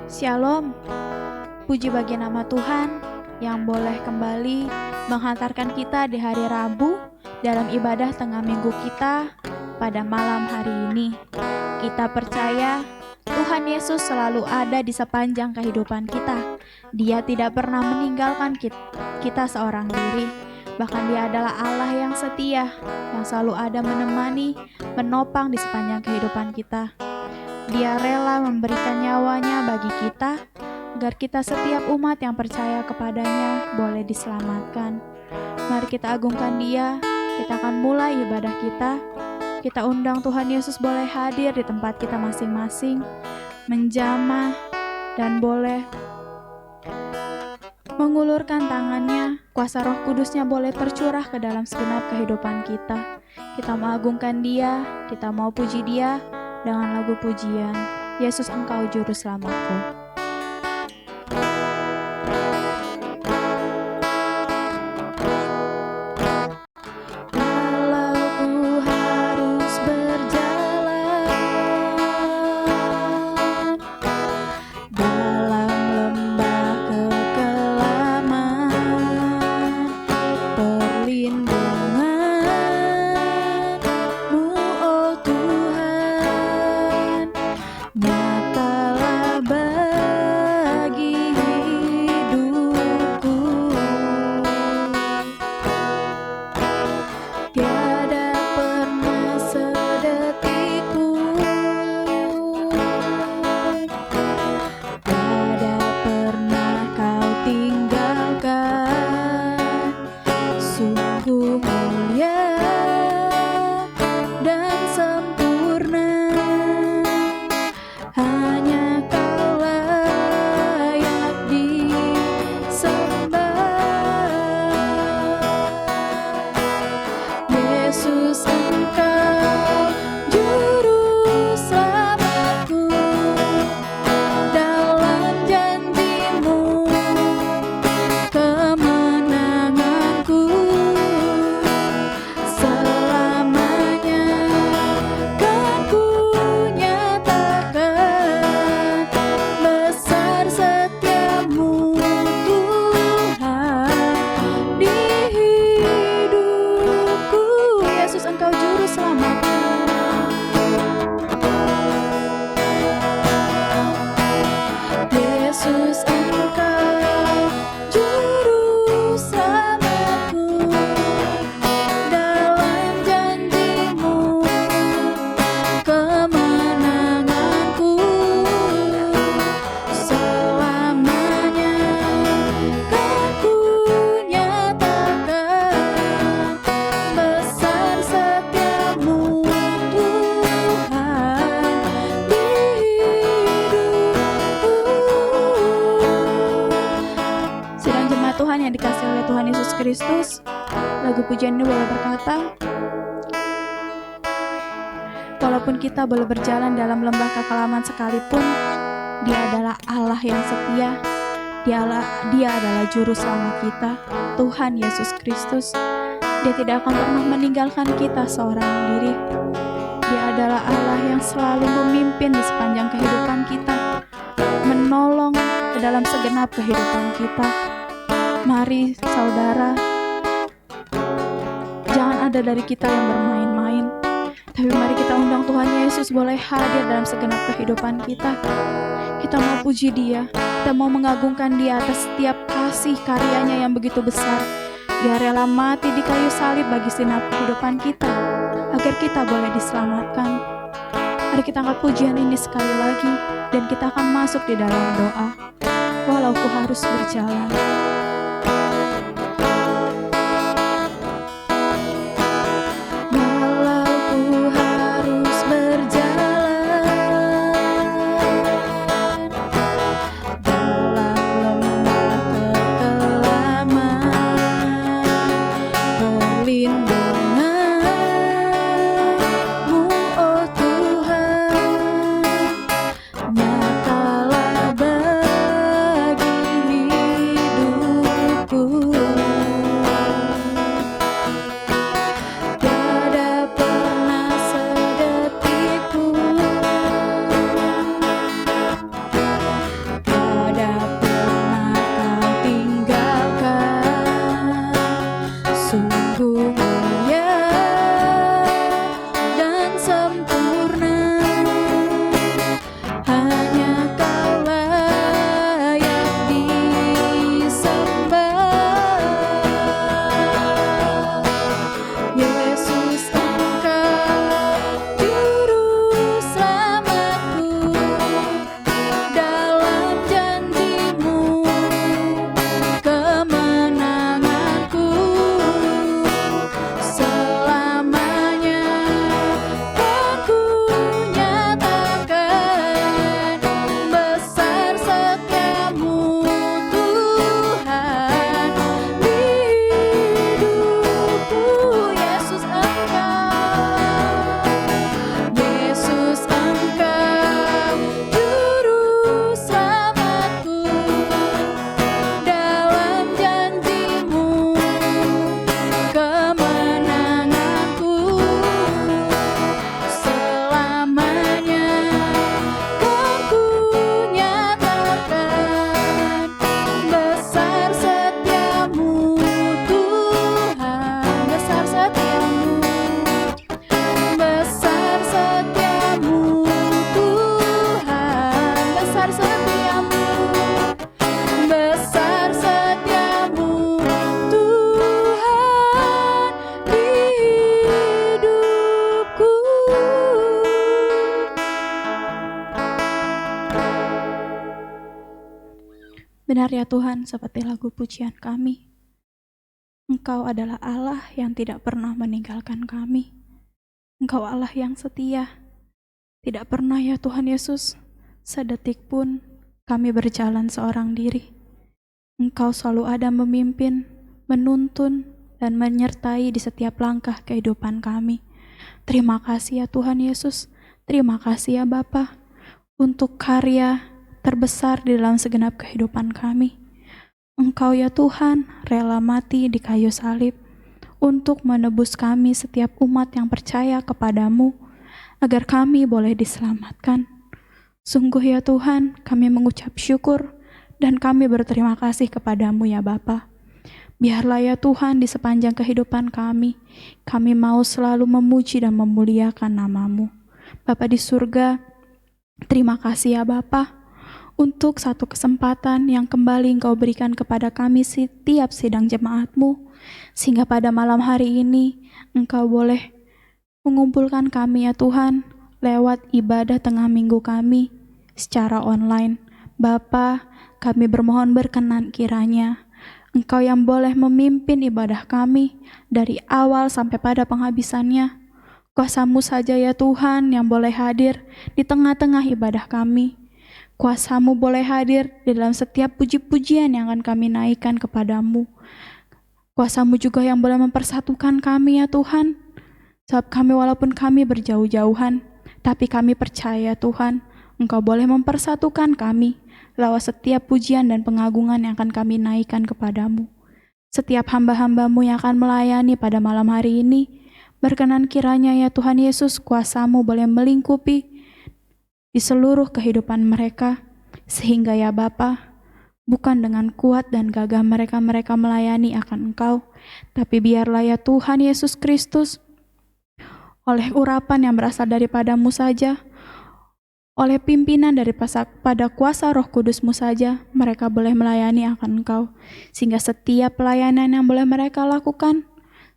Shalom, puji bagi nama Tuhan yang boleh kembali menghantarkan kita di hari Rabu dalam ibadah tengah minggu kita pada malam hari ini. Kita percaya Tuhan Yesus selalu ada di sepanjang kehidupan kita. Dia tidak pernah meninggalkan kita seorang diri. Bahkan Dia adalah Allah yang setia, yang selalu ada menemani, menopang di sepanjang kehidupan kita. Dia rela memberikan nyawanya bagi kita, agar kita setiap umat yang percaya kepadanya boleh diselamatkan. Mari kita agungkan Dia, kita akan mulai ibadah kita. Kita undang Tuhan Yesus boleh hadir di tempat kita masing-masing, menjamah, dan boleh mengulurkan tangannya. Kuasa Roh Kudusnya boleh tercurah ke dalam segenap kehidupan kita. Kita mau agungkan Dia, kita mau puji Dia dengan lagu pujian, Yesus Engkau Juru Selamatku. Kristus, lagu pujian ini boleh berkata, walaupun kita boleh berjalan dalam lembah kekelaman sekalipun, Dia adalah Allah yang setia. Dia adalah juru selamat kita, Tuhan Yesus Kristus. Dia tidak akan pernah meninggalkan kita seorang diri. Dia adalah Allah yang selalu memimpin di sepanjang kehidupan kita, menolong ke dalam segenap kehidupan kita. Mari saudara, jangan ada dari kita yang bermain-main, tapi mari kita undang Tuhan Yesus boleh hadir dalam segenap kehidupan kita. Kita mau puji Dia, kita mau mengagungkan Dia atas setiap kasih karyanya yang begitu besar. Dia rela mati di kayu salib bagi segenap kehidupan kita, agar kita boleh diselamatkan. Mari kita angkat pujian ini sekali lagi, dan kita akan masuk di dalam doa. Walau ku harus berjalan, nyatalah bagi Benar ya Tuhan, seperti lagu pujian kami. Engkau adalah Allah yang tidak pernah meninggalkan kami. Engkau Allah yang setia. Tidak pernah ya Tuhan Yesus, sedetik pun kami berjalan seorang diri. Engkau selalu ada memimpin, menuntun, dan menyertai di setiap langkah kehidupan kami. Terima kasih ya Tuhan Yesus. Terima kasih ya Bapa untuk karya terbesar di dalam segenap kehidupan kami. Engkau ya Tuhan rela mati di kayu salib untuk menebus kami setiap umat yang percaya kepadamu, agar kami boleh diselamatkan. Sungguh ya Tuhan, kami mengucap syukur dan kami berterima kasih kepadamu ya Bapa. Biarlah ya Tuhan di sepanjang kehidupan kami mau selalu memuji dan memuliakan nama-Mu. Bapa di surga, terima kasih ya Bapa untuk satu kesempatan yang kembali Engkau berikan kepada kami setiap sidang jemaat-Mu, sehingga pada malam hari ini Engkau boleh mengumpulkan kami ya Tuhan lewat ibadah tengah minggu kami secara online. Bapa, kami bermohon berkenan kiranya Engkau yang boleh memimpin ibadah kami dari awal sampai pada penghabisannya. Kuasa-Mu saja ya Tuhan yang boleh hadir di tengah-tengah ibadah kami. Kuasa-Mu boleh hadir di dalam setiap puji-pujian yang akan kami naikkan kepadamu. Kuasa-Mu juga yang boleh mempersatukan kami ya Tuhan. Sebab kami walaupun kami berjauh-jauhan, tapi kami percaya Tuhan, Engkau boleh mempersatukan kami lewat setiap pujian dan pengagungan yang akan kami naikkan kepadamu. Setiap hamba-hamba-Mu yang akan melayani pada malam hari ini, berkenan kiranya ya Tuhan Yesus, kuasa-Mu boleh melingkupi di seluruh kehidupan mereka, sehingga ya Bapa, bukan dengan kuat dan gagah mereka melayani akan Engkau, tapi biarlah ya Tuhan Yesus Kristus, oleh urapan yang berasal daripada-Mu saja, oleh pimpinan daripada kuasa Roh Kudus-Mu saja, mereka boleh melayani akan Engkau, sehingga setiap pelayanan yang boleh mereka lakukan,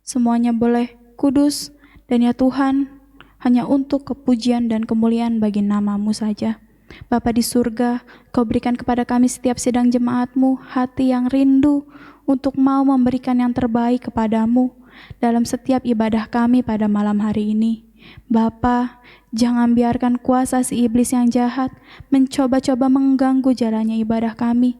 semuanya boleh kudus, dan ya Tuhan, hanya untuk kepujian dan kemuliaan bagi nama-Mu saja. Bapa di surga, Kau berikan kepada kami setiap sidang jemaat-Mu hati yang rindu untuk mau memberikan yang terbaik kepada-Mu dalam setiap ibadah kami pada malam hari ini. Bapa, jangan biarkan kuasa si iblis yang jahat mencoba-coba mengganggu jalannya ibadah kami,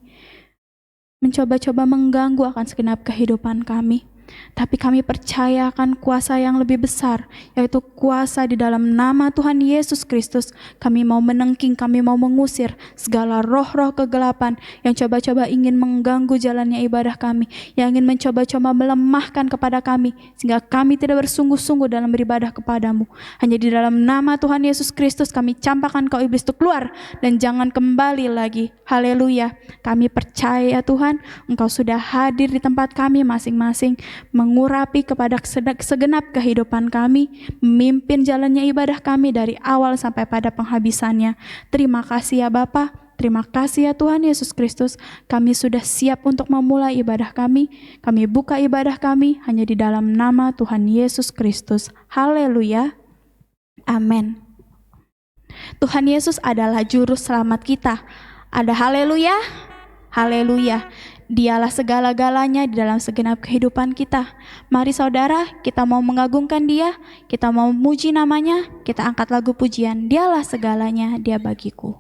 mencoba-coba mengganggu akan segenap kehidupan kami. Tapi kami percaya akan kuasa yang lebih besar, yaitu kuasa di dalam nama Tuhan Yesus Kristus. Kami mau menengking, kami mau mengusir segala roh-roh kegelapan yang coba-coba ingin mengganggu jalannya ibadah kami, yang ingin mencoba-coba melemahkan kepada kami, sehingga kami tidak bersungguh-sungguh dalam beribadah kepadamu. Hanya di dalam nama Tuhan Yesus Kristus kami campakkan kau iblis itu keluar dan jangan kembali lagi. Haleluya. Kami percaya Tuhan, Engkau sudah hadir di tempat kami masing-masing, mengurapi kepada segenap kehidupan kami, memimpin jalannya ibadah kami dari awal sampai pada penghabisannya. Terima kasih ya Bapa, terima kasih ya Tuhan Yesus Kristus. Kami sudah siap untuk memulai ibadah kami. Kami buka ibadah kami hanya di dalam nama Tuhan Yesus Kristus. Haleluya. Amin. Tuhan Yesus adalah juru selamat kita. Ada haleluya? Haleluya. Dialah segala-galanya di dalam segenap kehidupan kita. Mari saudara, kita mau mengagungkan Dia, kita mau memuji namanya, kita angkat lagu pujian, Dialah segalanya, Dia bagiku.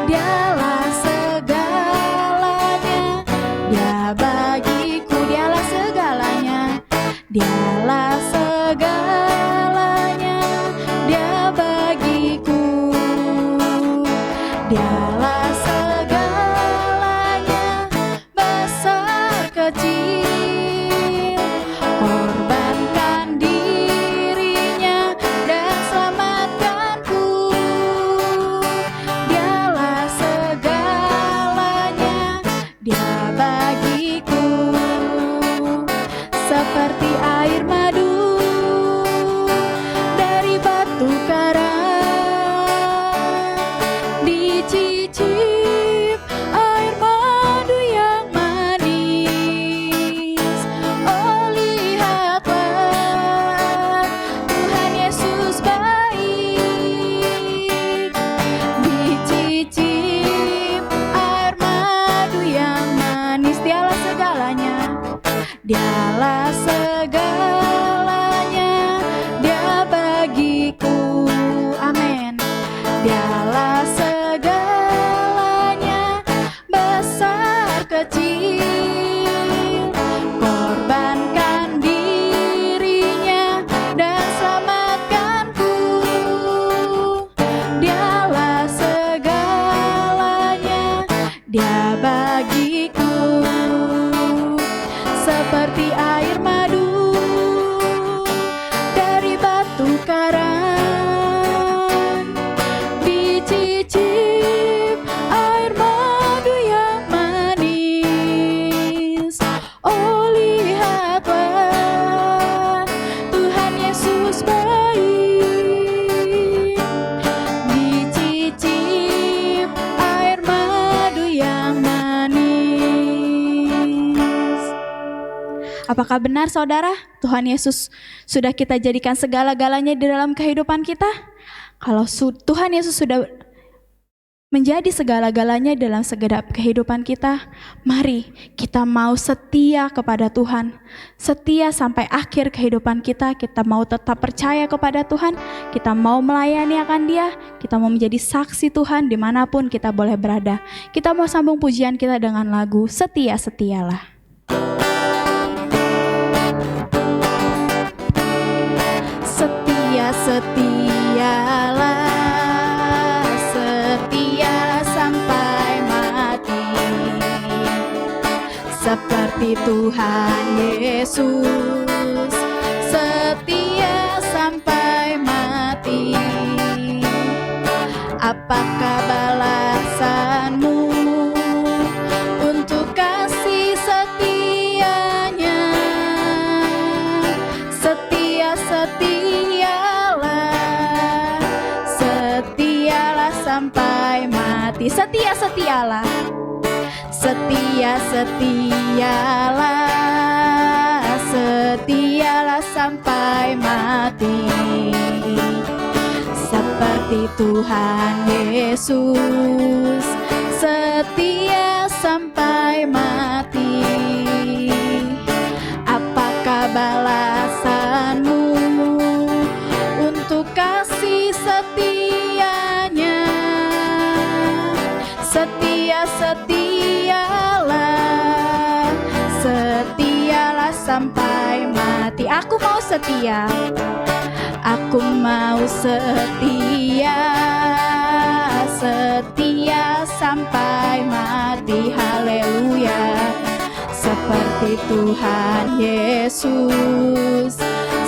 Dialah segala Dia bagiku seperti air madu dari batu karang, dicicip air madu yang manis. Oh, lihatlah Tuhan Yesus baik, dicicip air madu yang manis. Apakah benar saudara, Tuhan Yesus sudah kita jadikan segala-galanya di dalam kehidupan kita? Kalau Tuhan Yesus sudah menjadi segala-galanya dalam segenap kehidupan kita, mari kita mau setia kepada Tuhan, setia sampai akhir kehidupan kita. Kita mau tetap percaya kepada Tuhan, kita mau melayani akan Dia, kita mau menjadi saksi Tuhan dimanapun kita boleh berada. Kita mau sambung pujian kita dengan lagu Setia-setialah. Setia-setialah, setia sampai mati, seperti Tuhan Yesus, setia sampai mati. Apakah balasanmu untuk kasih setianya? Setia-setialah, setialah sampai mati. Setia-setialah, setia-setialah, setialah sampai mati, seperti Tuhan Yesus, setia sampai mati. Apakah balasanmu untuk kasih setianya? Setia-setialah, setialah sampai mati. Aku mau setia, aku mau setia, setia sampai mati. Haleluya, seperti Tuhan Yesus,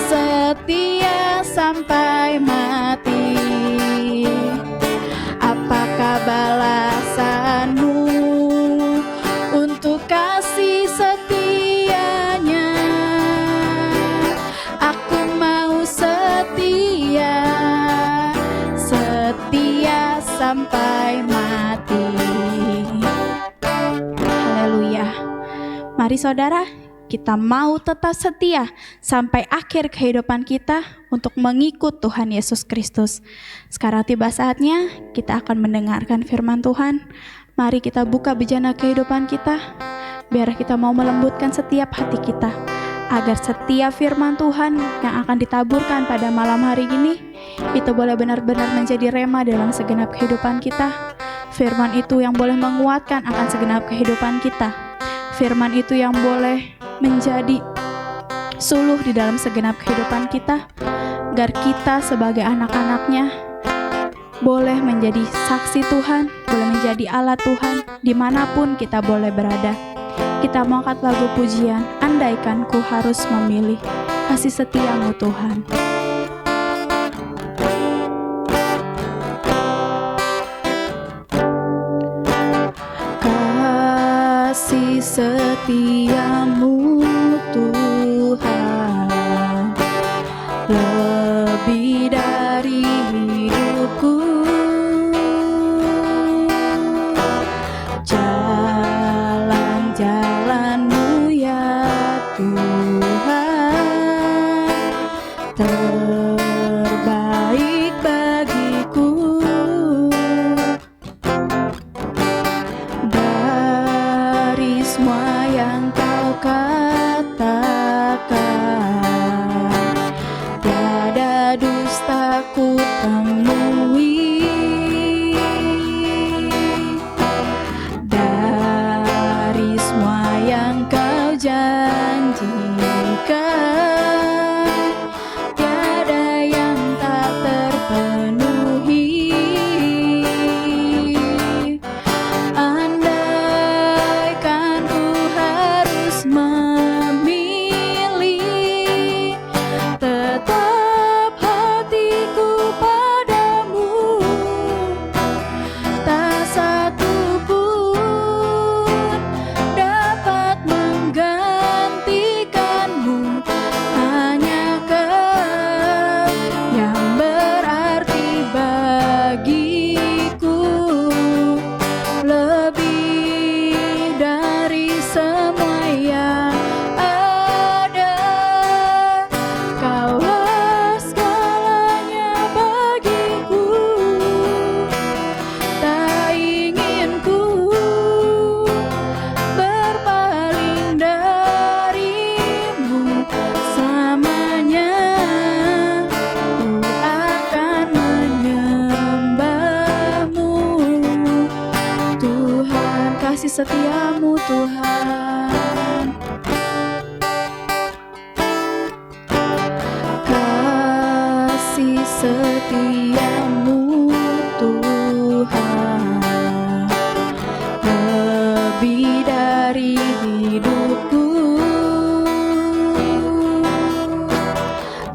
setia sampai mati. Apakah balasanmu untuk kasih setianya? Aku mau setia, setia sampai mati. Haleluya. Mari saudara, kita mau tetap setia sampai akhir kehidupan kita untuk mengikut Tuhan Yesus Kristus. Sekarang tiba saatnya kita akan mendengarkan firman Tuhan. Mari kita buka bejana kehidupan kita, biar kita mau melembutkan setiap hati kita, agar setiap firman Tuhan yang akan ditaburkan pada malam hari ini, itu boleh benar-benar menjadi rema dalam segenap kehidupan kita. Firman itu yang boleh menguatkan akan segenap kehidupan kita. Firman itu yang boleh menjadi suluh di dalam segenap kehidupan kita, agar kita sebagai anak-anaknya boleh menjadi saksi Tuhan, boleh menjadi alat Tuhan dimanapun kita boleh berada. Kita mau angkat lagu pujian, andaikan ku harus memilih kasih setiamu Tuhan. Kasih setiamu Tuhan lebih dari hidupku, jalan-jalanmu ya Tuhan terbaik bagiku. Dari semua yang kau katakan, tiada dusta ku temui. Dari semua yang kau janjikan, tiada yang tak terpenuhi. Andai kasih setia-Mu Tuhan. Kasih setia-Mu Tuhan lebih dari hidupku.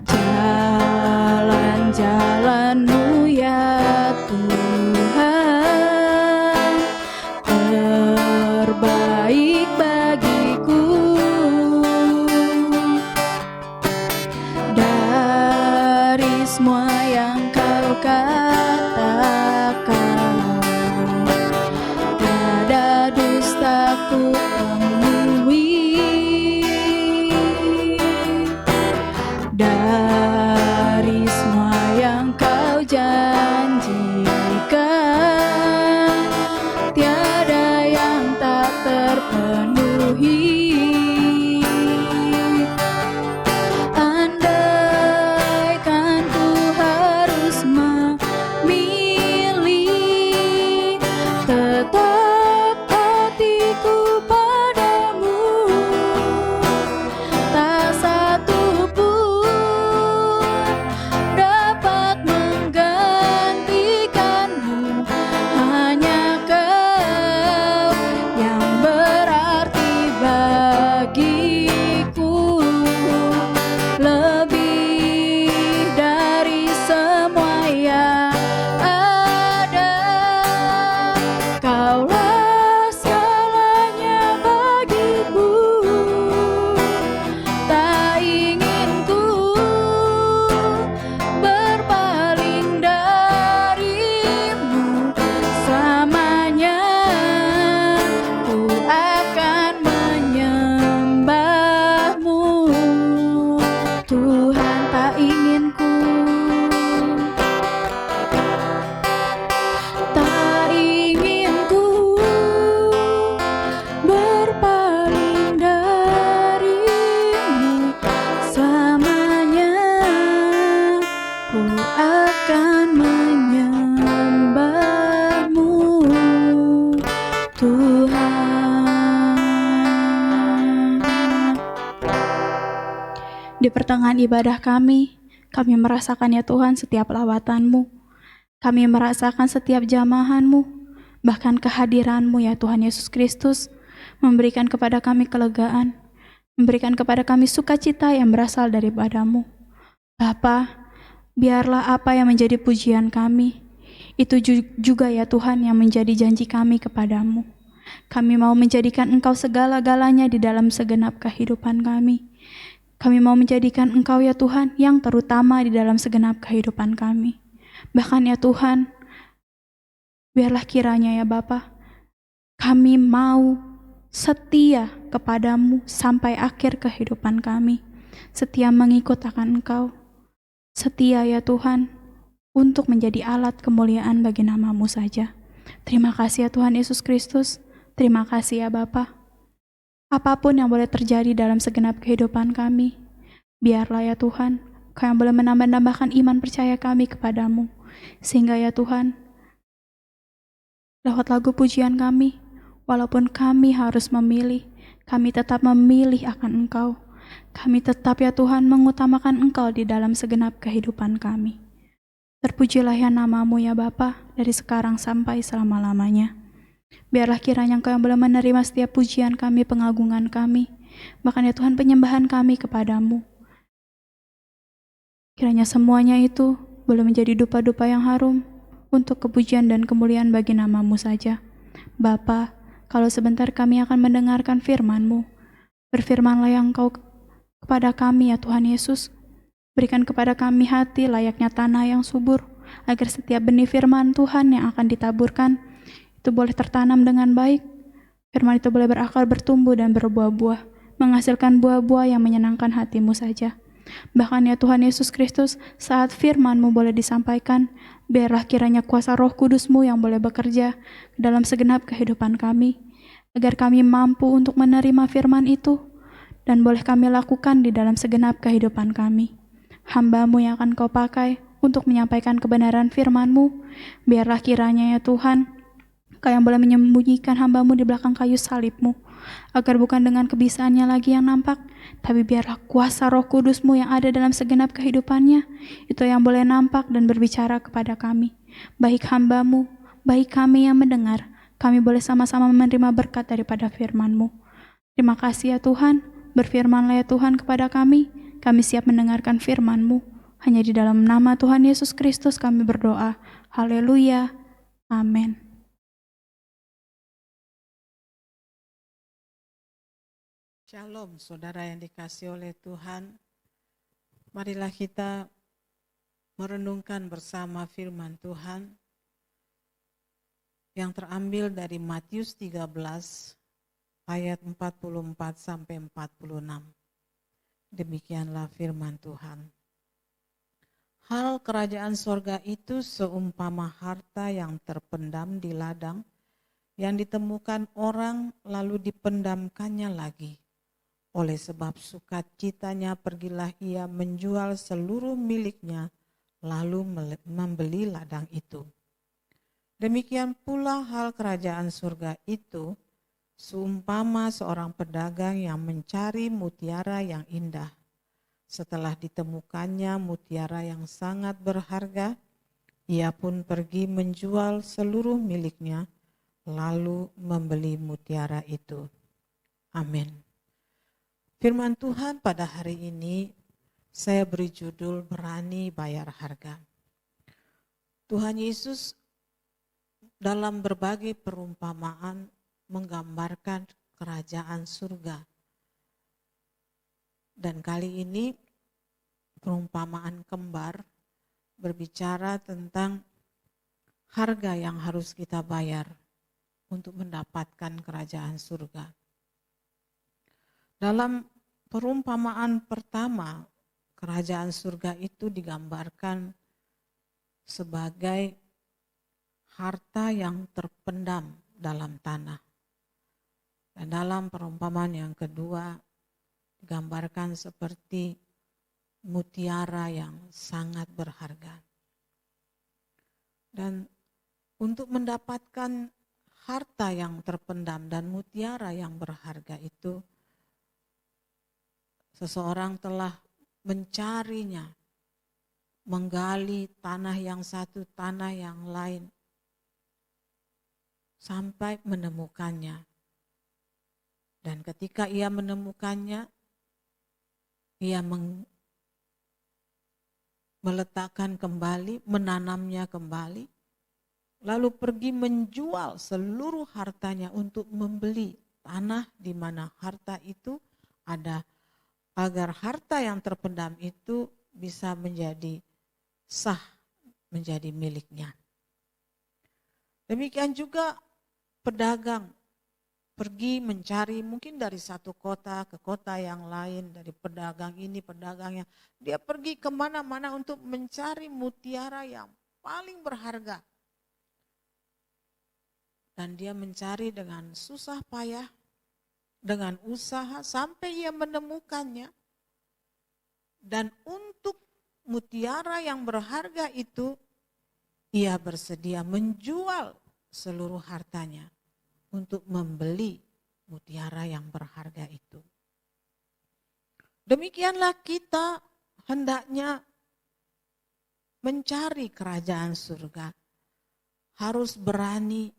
Jalan-jalan-Mu ya Tuhan terbaik bagiku. Dari semua yang Kau katakan, tiada dusta ku temui. Dari semua yang Kau janjikan, tiada yang tak terpenuhi. Andaikan ku harus memilih, tetap hatiku padamu, tak satu pun dapat menggantikanmu. Hanya Kau yang berarti bagiku, lebih dari semua yang ada. Kaulah segalanya bagiku, tak ingin ku berpaling darimu. Selamanya ku akan menyembah-Mu Tuhan. Tak ingin ku berpaling darimu. Selamanya ku akan menyembah-Mu Tuhan. Di pertengahan ibadah kami merasakan ya Tuhan setiap lawatan-Mu. Kami merasakan setiap jamahan-Mu, bahkan kehadiran-Mu ya Tuhan Yesus Kristus, memberikan kepada kami kelegaan, memberikan kepada kami sukacita yang berasal daripada-Mu. Bapa, biarlah apa yang menjadi pujian kami, itu juga ya Tuhan yang menjadi janji kami kepada-Mu. Kami mau menjadikan Engkau segala-galanya di dalam segenap kehidupan kami. Kami mau menjadikan Engkau ya Tuhan yang terutama di dalam segenap kehidupan kami. Bahkan ya Tuhan, biarlah kiranya ya Bapa, kami mau setia kepada-Mu sampai akhir kehidupan kami. Setia mengikut akan Engkau. Setia ya Tuhan, untuk menjadi alat kemuliaan bagi nama-Mu saja. Terima kasih ya Tuhan Yesus Kristus. Terima kasih ya Bapa. Apapun yang boleh terjadi dalam segenap kehidupan kami, biarlah ya Tuhan, Kau yang boleh menambah-nambahkan iman percaya kami kepada-Mu. Sehingga ya Tuhan, lewat lagu pujian kami, walaupun kami harus memilih, kami tetap memilih akan Engkau. Kami tetap ya Tuhan mengutamakan Engkau di dalam segenap kehidupan kami. Terpujilah ya nama-Mu ya Bapa, dari sekarang sampai selama-lamanya. Biarlah kiranya Engkau yang boleh menerima setiap pujian kami, pengagungan kami, bahkan ya Tuhan penyembahan kami kepada-Mu. Kiranya semuanya itu boleh menjadi dupa-dupa yang harum untuk kepujian dan kemuliaan bagi nama-Mu saja. Bapa, kalau sebentar kami akan mendengarkan firman-Mu, berfirmanlah yang Engkau kepada kami ya Tuhan Yesus. Berikan kepada kami hati layaknya tanah yang subur, agar setiap benih firman Tuhan yang akan ditaburkan itu boleh tertanam dengan baik. Firman itu boleh berakar, bertumbuh dan berbuah-buah, menghasilkan buah-buah yang menyenangkan hati-Mu saja. Bahkan ya Tuhan Yesus Kristus, saat firman-Mu boleh disampaikan, biarlah kiranya kuasa Roh Kudus-Mu yang boleh bekerja dalam segenap kehidupan kami, agar kami mampu untuk menerima firman itu, dan boleh kami lakukan di dalam segenap kehidupan kami. Hamba-Mu yang akan Kau pakai untuk menyampaikan kebenaran firman-Mu, biarlah kiranya ya Tuhan, Kau yang boleh menyembunyikan hamba-Mu di belakang kayu salib-Mu, agar bukan dengan kebisaannya lagi yang nampak, tapi biarlah kuasa Roh Kudus-Mu yang ada dalam segenap kehidupannya, itu yang boleh nampak dan berbicara kepada kami. Baik hamba-Mu, baik kami yang mendengar, kami boleh sama-sama menerima berkat daripada firman-Mu. Terima kasih ya Tuhan, berfirmanlah ya Tuhan kepada kami siap mendengarkan firman-Mu. Hanya di dalam nama Tuhan Yesus Kristus kami berdoa. Haleluya. Amin. Shalom, saudara yang dikasihi oleh Tuhan. Marilah kita merenungkan bersama firman Tuhan yang terambil dari Matius 13 ayat 44 sampai 46. Demikianlah firman Tuhan. Hal kerajaan sorga itu seumpama harta yang terpendam di ladang, yang ditemukan orang lalu dipendamkannya lagi. Oleh sebab sukacitanya pergilah ia menjual seluruh miliknya, lalu membeli ladang itu. Demikian pula hal kerajaan surga itu, seumpama seorang pedagang yang mencari mutiara yang indah. Setelah ditemukannya mutiara yang sangat berharga, ia pun pergi menjual seluruh miliknya, lalu membeli mutiara itu. Amin. Firman Tuhan pada hari ini saya beri judul berani bayar harga. Tuhan Yesus dalam berbagai perumpamaan menggambarkan kerajaan surga. Dan kali ini perumpamaan kembar berbicara tentang harga yang harus kita bayar untuk mendapatkan kerajaan surga. Dalam perumpamaan pertama, kerajaan surga itu digambarkan sebagai harta yang terpendam dalam tanah. Dan dalam perumpamaan yang kedua, digambarkan seperti mutiara yang sangat berharga. Dan untuk mendapatkan harta yang terpendam dan mutiara yang berharga itu, seseorang telah mencarinya, menggali tanah yang satu, tanah yang lain, sampai menemukannya. Dan ketika ia menemukannya, ia meletakkan kembali, menanamnya kembali, lalu pergi menjual seluruh hartanya untuk membeli tanah di mana harta itu ada, agar harta yang terpendam itu bisa menjadi sah, menjadi miliknya. Demikian juga pedagang pergi mencari mungkin dari satu kota ke kota yang lain, dari pedagang ini, pedagang yang, dia pergi kemana-mana untuk mencari mutiara yang paling berharga. Dan dia mencari dengan susah payah, dengan usaha sampai ia menemukannya. Dan untuk mutiara yang berharga itu, ia bersedia menjual seluruh hartanya untuk membeli mutiara yang berharga itu. Demikianlah kita hendaknya mencari kerajaan surga, harus berani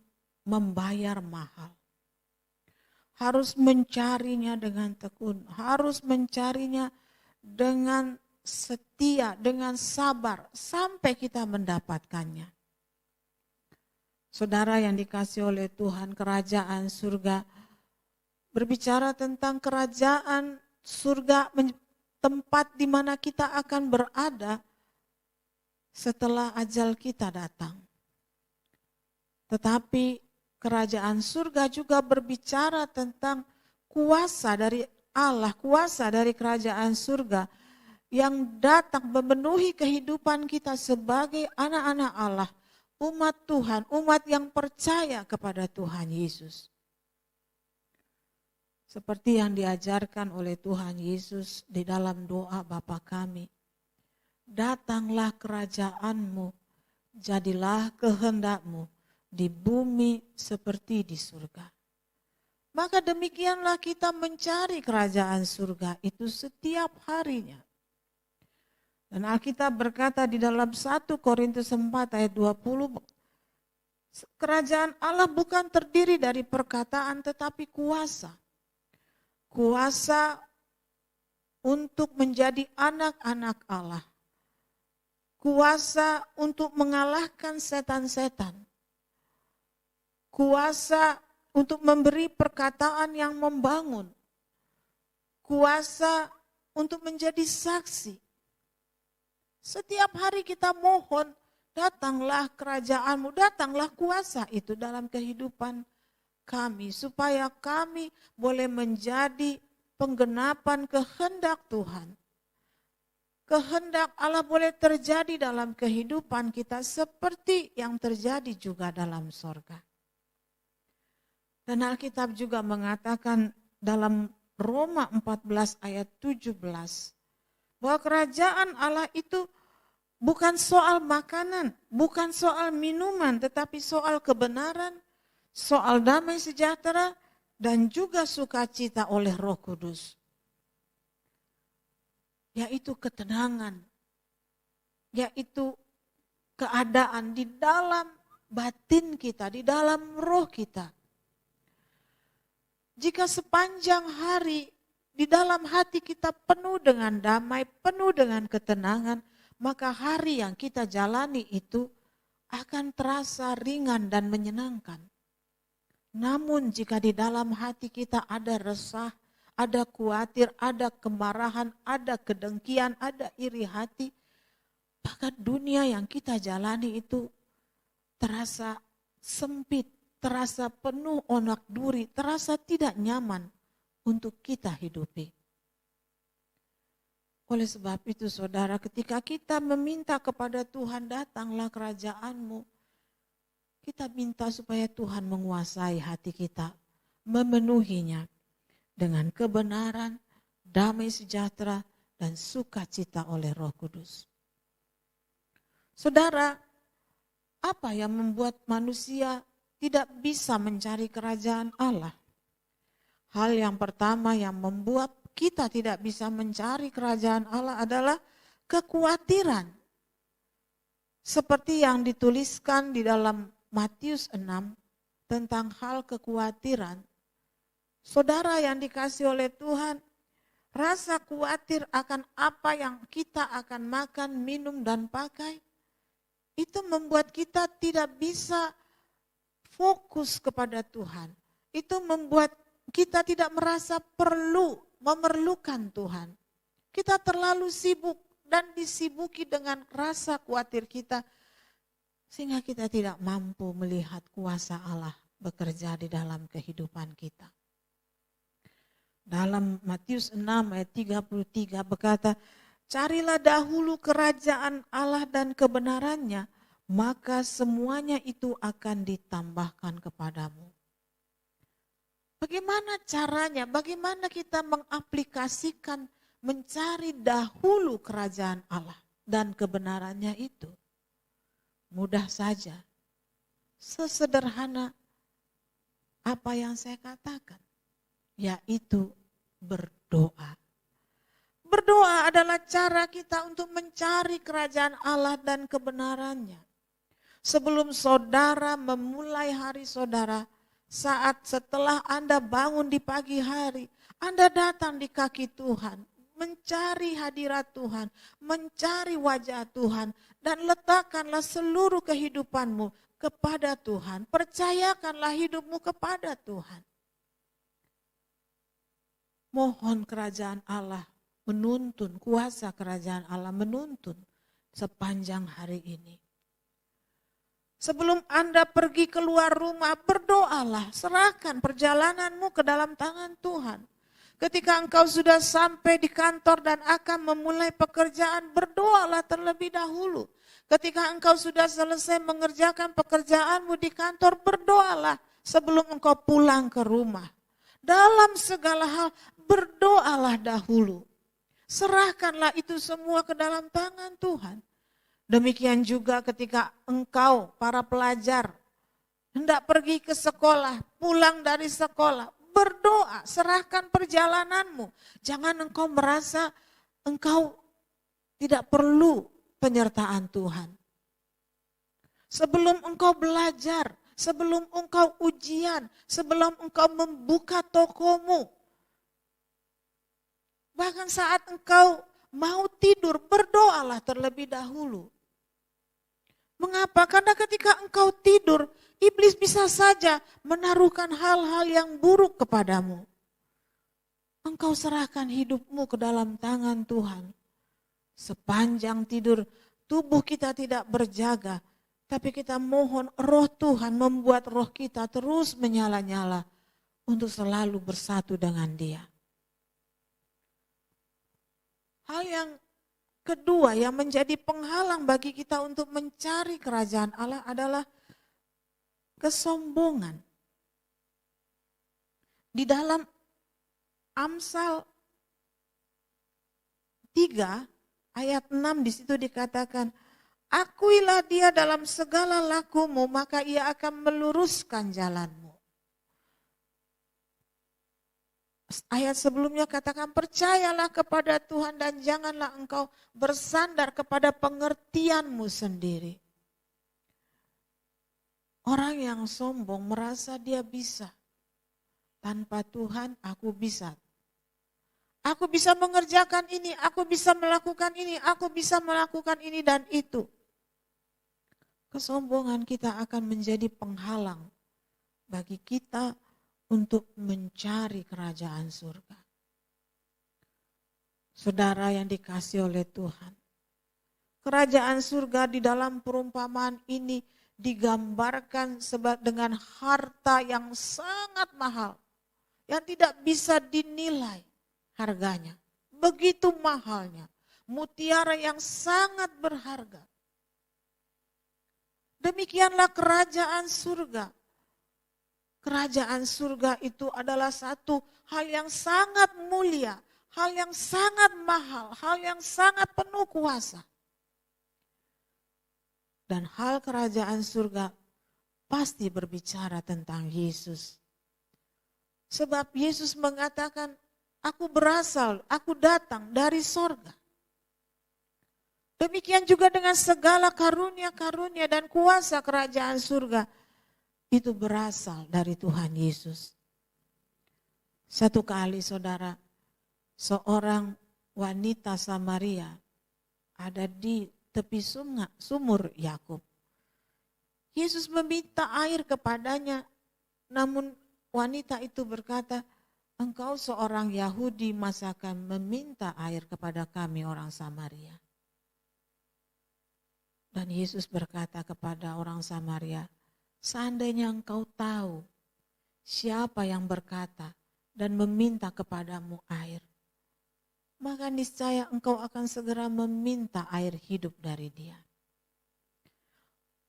membayar mahal. Harus mencarinya dengan tekun, harus mencarinya dengan setia, dengan sabar, sampai kita mendapatkannya. Saudara yang dikasihi oleh Tuhan, kerajaan surga berbicara tentang kerajaan surga, tempat di mana kita akan berada setelah ajal kita datang. Tetapi kerajaan surga juga berbicara tentang kuasa dari Allah, kuasa dari kerajaan surga yang datang memenuhi kehidupan kita sebagai anak-anak Allah, umat Tuhan, umat yang percaya kepada Tuhan Yesus. Seperti yang diajarkan oleh Tuhan Yesus di dalam doa Bapa kami. Datanglah kerajaan-Mu, jadilah kehendak-Mu di bumi seperti di surga. Maka demikianlah kita mencari kerajaan surga itu setiap harinya. Dan Alkitab berkata di dalam 1 Korintus 4 ayat 20, kerajaan Allah bukan terdiri dari perkataan tetapi kuasa. Kuasa untuk menjadi anak-anak Allah. Kuasa untuk mengalahkan setan-setan. Kuasa untuk memberi perkataan yang membangun. Kuasa untuk menjadi saksi. Setiap hari kita mohon, datanglah kerajaanmu, datanglah kuasa itu dalam kehidupan kami. Supaya kami boleh menjadi penggenapan kehendak Tuhan. Kehendak Allah boleh terjadi dalam kehidupan kita seperti yang terjadi juga dalam sorga. Dan Alkitab juga mengatakan dalam Roma 14 ayat 17 bahwa kerajaan Allah itu bukan soal makanan, bukan soal minuman, tetapi soal kebenaran, soal damai sejahtera, dan juga sukacita oleh Roh Kudus. Yaitu ketenangan, yaitu keadaan di dalam batin kita, di dalam roh kita. Jika sepanjang hari di dalam hati kita penuh dengan damai, penuh dengan ketenangan, maka hari yang kita jalani itu akan terasa ringan dan menyenangkan. Namun jika di dalam hati kita ada resah, ada khawatir, ada kemarahan, ada kedengkian, ada iri hati, maka dunia yang kita jalani itu terasa sempit, terasa penuh onak duri, terasa tidak nyaman untuk kita hidupi. Oleh sebab itu saudara, ketika kita meminta kepada Tuhan, datanglah kerajaan-Mu, kita minta supaya Tuhan menguasai hati kita, memenuhinya dengan kebenaran, damai sejahtera, dan sukacita oleh Roh Kudus. Saudara, apa yang membuat manusia tidak bisa mencari kerajaan Allah? Hal yang pertama yang membuat kita tidak bisa mencari kerajaan Allah adalah kekhawatiran. Seperti yang dituliskan di dalam Matius 6 tentang hal kekhawatiran. Saudara yang dikasihi oleh Tuhan, rasa khawatir akan apa yang kita akan makan, minum, dan pakai, itu membuat kita tidak bisa fokus kepada Tuhan. Itu membuat kita tidak merasa memerlukan Tuhan. Kita terlalu sibuk dan disibuki dengan rasa khawatir kita, sehingga kita tidak mampu melihat kuasa Allah bekerja di dalam kehidupan kita. Dalam Matius 6 ayat 33 berkata, carilah dahulu kerajaan Allah dan kebenarannya, maka semuanya itu akan ditambahkan kepadamu. Bagaimana caranya? Bagaimana kita mengaplikasikan mencari dahulu kerajaan Allah dan kebenarannya itu? Mudah saja. Sesederhana apa yang saya katakan, yaitu berdoa. Berdoa adalah cara kita untuk mencari kerajaan Allah dan kebenarannya. Sebelum saudara memulai hari saudara, saat setelah Anda bangun di pagi hari, Anda datang di kaki Tuhan, mencari hadirat Tuhan, mencari wajah Tuhan, dan letakkanlah seluruh kehidupanmu kepada Tuhan. Percayakanlah hidupmu kepada Tuhan. Mohon kerajaan Allah menuntun, kuasa kerajaan Allah menuntun sepanjang hari ini. Sebelum Anda pergi keluar rumah, berdoalah, serahkan perjalananmu ke dalam tangan Tuhan. Ketika engkau sudah sampai di kantor dan akan memulai pekerjaan, berdoalah terlebih dahulu. Ketika engkau sudah selesai mengerjakan pekerjaanmu di kantor, berdoalah sebelum engkau pulang ke rumah. Dalam segala hal, berdoalah dahulu. Serahkanlah itu semua ke dalam tangan Tuhan. Demikian juga ketika engkau, para pelajar, hendak pergi ke sekolah, pulang dari sekolah, berdoa, serahkan perjalananmu. Jangan engkau merasa engkau tidak perlu penyertaan Tuhan. Sebelum engkau belajar, sebelum engkau ujian, sebelum engkau membuka tokomu, bahkan saat engkau mau tidur, berdoalah terlebih dahulu. Mengapa? Karena ketika engkau tidur, iblis bisa saja menaruhkan hal-hal yang buruk kepadamu. Engkau serahkan hidupmu ke dalam tangan Tuhan. Sepanjang tidur, tubuh kita tidak berjaga, tapi kita mohon roh Tuhan membuat roh kita terus menyala-nyala untuk selalu bersatu dengan Dia. Hal yang kedua yang menjadi penghalang bagi kita untuk mencari kerajaan Allah adalah kesombongan. Di dalam Amsal 3 ayat 6 di situ dikatakan, akuilah dia dalam segala lakumu, maka ia akan meluruskan jalanmu. Ayat sebelumnya katakan, percayalah kepada Tuhan dan janganlah engkau bersandar kepada pengertianmu sendiri. Orang yang sombong merasa dia bisa. Tanpa Tuhan aku bisa. Aku bisa mengerjakan ini, aku bisa melakukan ini, aku bisa melakukan ini dan itu. Kesombongan kita akan menjadi penghalang bagi kita untuk mencari kerajaan surga. Saudara yang dikasihi oleh Tuhan, kerajaan surga di dalam perumpamaan ini digambarkan dengan harta yang sangat mahal, yang tidak bisa dinilai harganya. Begitu mahalnya, mutiara yang sangat berharga. Demikianlah kerajaan surga. Kerajaan surga itu adalah satu hal yang sangat mulia, hal yang sangat mahal, hal yang sangat penuh kuasa. Dan hal kerajaan surga pasti berbicara tentang Yesus. Sebab Yesus mengatakan, aku datang dari sorga. Demikian juga dengan segala karunia-karunia dan kuasa kerajaan surga. Itu berasal dari Tuhan Yesus. Satu kali saudara, seorang wanita Samaria ada di tepi sumur Yakub. Yesus meminta air kepadanya, namun wanita itu berkata, engkau seorang Yahudi masakan meminta air kepada kami orang Samaria. Dan Yesus berkata kepada orang Samaria, seandainya engkau tahu siapa yang berkata dan meminta kepadamu air, maka niscaya engkau akan segera meminta air hidup dari Dia.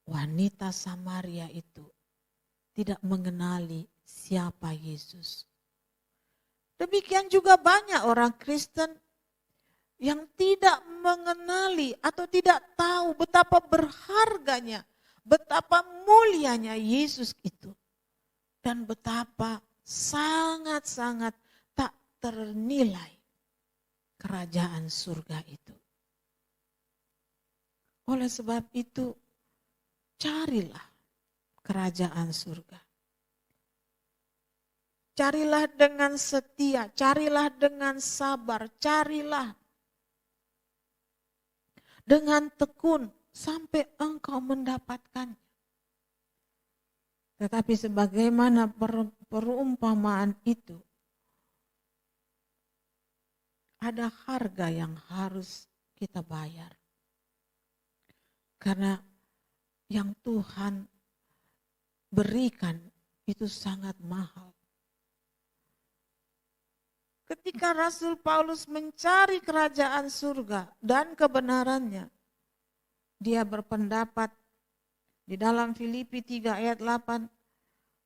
Wanita Samaria itu tidak mengenali siapa Yesus. Demikian juga banyak orang Kristen yang tidak mengenali atau tidak tahu betapa berharganya, betapa mulianya Yesus itu. Dan betapa sangat-sangat tak ternilai kerajaan surga itu. Oleh sebab itu, carilah kerajaan surga. Carilah dengan setia, carilah dengan sabar, carilah dengan tekun sampai engkau mendapatkannya. Tetapi sebagaimana perumpamaan itu, ada harga yang harus kita bayar. Karena yang Tuhan berikan itu sangat mahal. Ketika Rasul Paulus mencari kerajaan surga dan kebenarannya, dia berpendapat di dalam Filipi 3 ayat 8,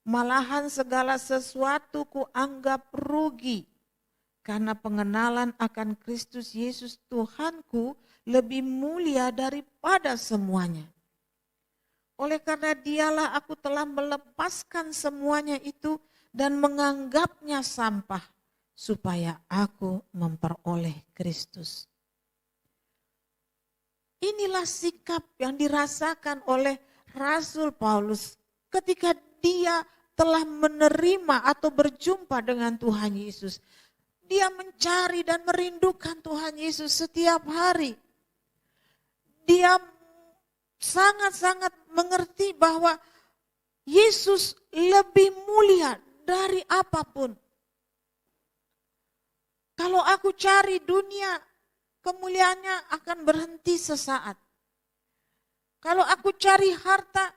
malahan segala sesuatu kuanggap rugi karena pengenalan akan Kristus Yesus Tuhanku lebih mulia daripada semuanya. Oleh karena dialah aku telah melepaskan semuanya itu dan menganggapnya sampah supaya aku memperoleh Kristus. Inilah sikap yang dirasakan oleh Rasul Paulus ketika dia telah menerima atau berjumpa dengan Tuhan Yesus. Dia mencari dan merindukan Tuhan Yesus setiap hari. Dia sangat-sangat mengerti bahwa Yesus lebih mulia dari apapun. Kalau aku cari dunia, kemuliaannya akan berhenti sesaat. Kalau aku cari harta,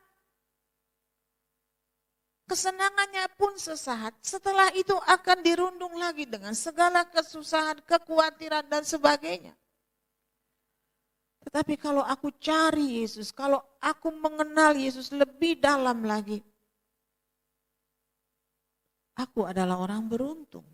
kesenangannya pun sesaat. Setelah itu akan dirundung lagi dengan segala kesusahan, kekhawatiran dan sebagainya. Tetapi kalau aku cari Yesus, kalau aku mengenal Yesus lebih dalam lagi, aku adalah orang beruntung.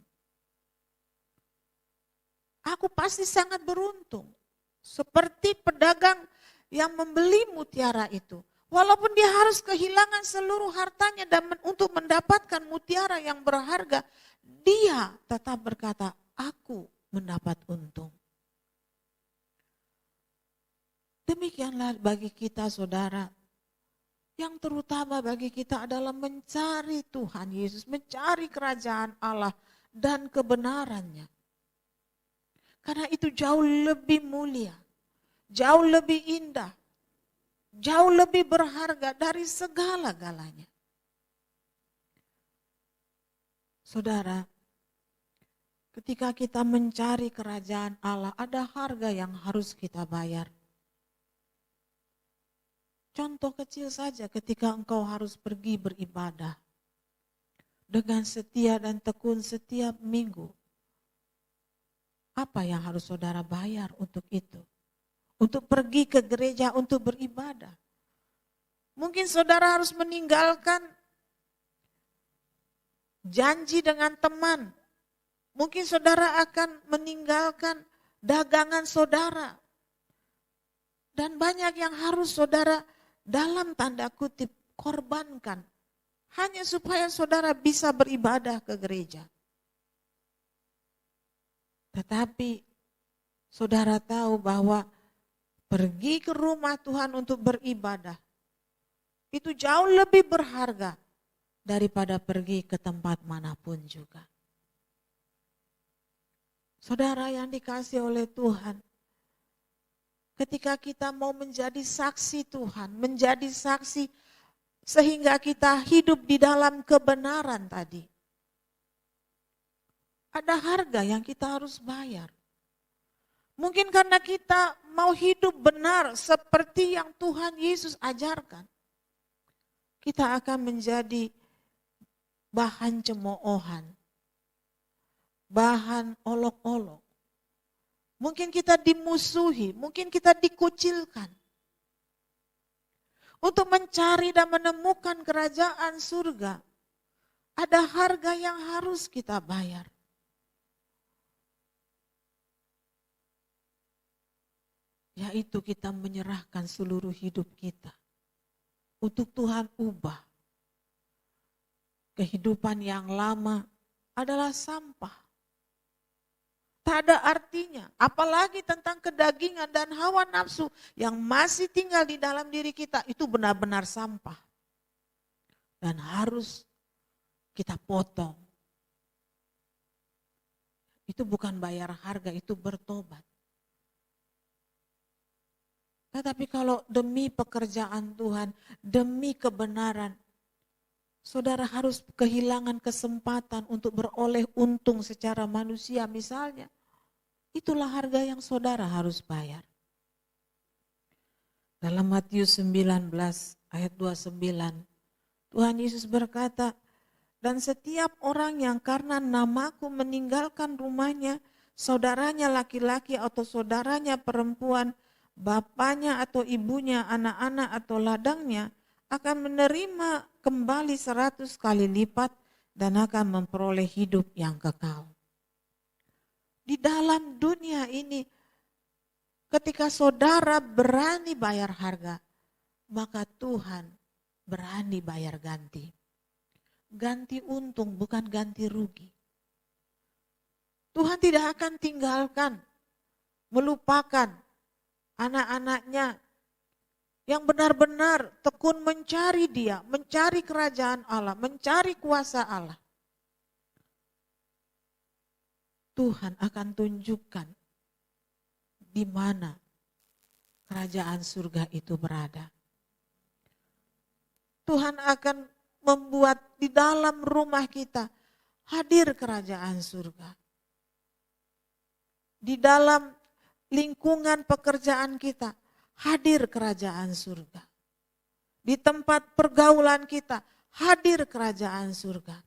Aku pasti sangat beruntung. Seperti pedagang yang membeli mutiara itu. Walaupun dia harus kehilangan seluruh hartanya dan untuk mendapatkan mutiara yang berharga, dia tetap berkata, aku mendapat untung. Demikianlah bagi kita saudara, yang terutama bagi kita adalah mencari Tuhan Yesus, mencari kerajaan Allah dan kebenarannya. Karena itu jauh lebih mulia, jauh lebih indah, jauh lebih berharga dari segala-galanya. Saudara, ketika kita mencari kerajaan Allah, ada harga yang harus kita bayar. Contoh kecil saja ketika engkau harus pergi beribadah dengan setia dan tekun setiap minggu. Apa yang harus saudara bayar untuk itu? Untuk pergi ke gereja untuk beribadah. Mungkin saudara harus meninggalkan janji dengan teman. Mungkin saudara akan meninggalkan dagangan saudara. Dan banyak yang harus saudara dalam tanda kutip korbankan. Hanya supaya saudara bisa beribadah ke gereja. Tetapi saudara tahu bahwa pergi ke rumah Tuhan untuk beribadah itu jauh lebih berharga daripada pergi ke tempat manapun juga. Saudara yang dikasihi oleh Tuhan, ketika kita mau menjadi saksi Tuhan, menjadi saksi sehingga kita hidup di dalam kebenaran tadi. Ada harga yang kita harus bayar. Mungkin karena kita mau hidup benar seperti yang Tuhan Yesus ajarkan. Kita akan menjadi bahan cemoohan, bahan olok-olok. Mungkin kita dimusuhi, mungkin kita dikucilkan. Untuk mencari dan menemukan kerajaan surga, ada harga yang harus kita bayar. Yaitu kita menyerahkan seluruh hidup kita untuk Tuhan ubah. Kehidupan yang lama adalah sampah. Tak ada artinya, apalagi tentang kedagingan dan hawa nafsu yang masih tinggal di dalam diri kita, itu benar-benar sampah. Dan harus kita potong. Itu bukan bayar harga, itu bertobat. Tetapi kalau demi pekerjaan Tuhan, demi kebenaran, saudara harus kehilangan kesempatan untuk beroleh untung secara manusia misalnya. Itulah harga yang saudara harus bayar. Dalam Matius 19 ayat 29, Tuhan Yesus berkata, dan setiap orang yang karena namaku meninggalkan rumahnya, saudaranya laki-laki atau saudaranya perempuan, bapaknya atau ibunya, anak-anak atau ladangnya, akan menerima kembali 100 kali lipat dan akan memperoleh hidup yang kekal. Di dalam dunia ini, ketika saudara berani bayar harga, maka Tuhan berani bayar ganti. Ganti untung, bukan ganti rugi. Tuhan tidak akan tinggalkan, melupakan anak-anaknya yang benar-benar tekun mencari Dia, mencari kerajaan Allah, mencari kuasa Allah. Tuhan akan tunjukkan di mana kerajaan surga itu berada. Tuhan akan membuat di dalam rumah kita hadir kerajaan surga. Di dalam lingkungan pekerjaan kita hadir kerajaan surga. Di tempat pergaulan kita hadir kerajaan surga.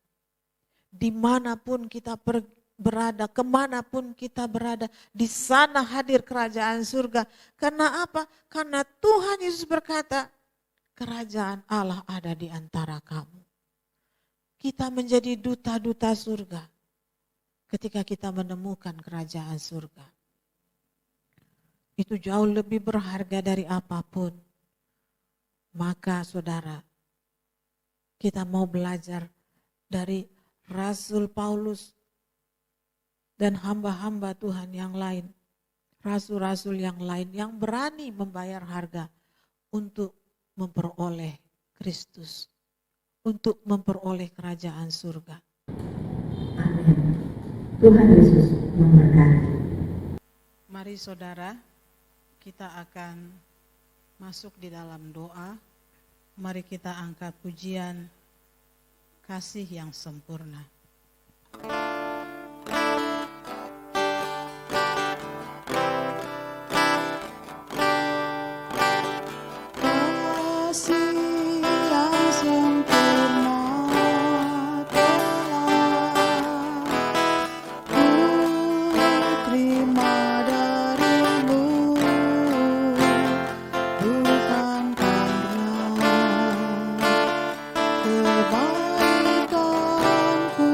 Dimanapun kita berada, kemanapun kita berada, di sana hadir kerajaan surga. Karena apa? Karena Tuhan Yesus berkata, kerajaan Allah ada di antara kamu. Kita menjadi duta-duta surga ketika kita menemukan kerajaan surga. Itu jauh lebih berharga dari apapun. Maka saudara, kita mau belajar dari Rasul Paulus dan hamba-hamba Tuhan yang lain, rasul-rasul yang lain yang berani membayar harga untuk memperoleh Kristus, untuk memperoleh kerajaan surga. Amin. Tuhan Yesus memberkati. Mari saudara, kita akan masuk di dalam doa. Mari kita angkat pujian kasih yang sempurna. Kebaikanku